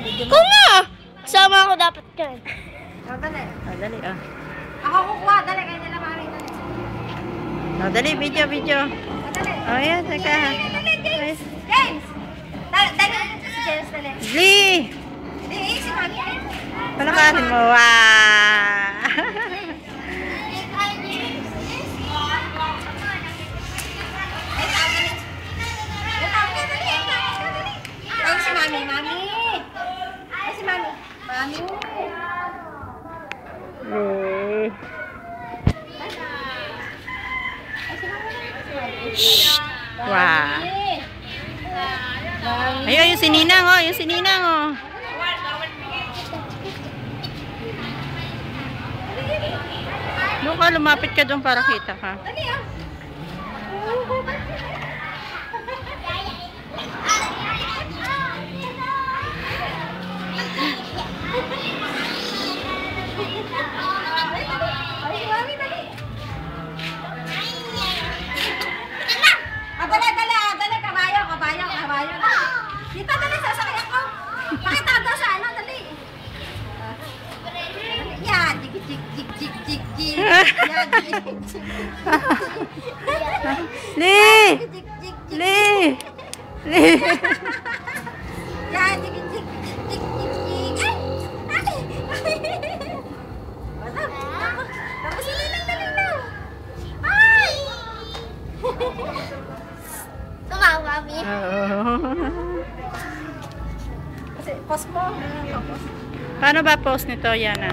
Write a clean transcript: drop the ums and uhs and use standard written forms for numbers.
Ikaw nga! Sama ako dapat yan. Dali. Dali, ah. Ako kukuha, dali. Kaya nila mami, dali. Dali, video. Dali. Oh, yan, teka. Dali, James! James! Dali, si James, dali. Lee! Dali, si mami. Palakarin mo. Wow! Ay, si mami, mami. Ay, si mami. Mami. Lee. Shhh. Wow. Ayun, yung sininang, oh. Yung sininang, oh. Doon ka, lumapit ka doon para kita ka. Dali, ah. Ay, si mami, dali. Ah, dali, kabayo. Dito, dali, sasakay ako. Pakita daw sa ano, dali. Yan, jig. Yan, jig. Lee! Jig. Lee! Lee! Yan, jig. Ay! Tapos lilang. Ay! Tumawa, mami. Kasi, post mo. Paano ba post nito, Yana?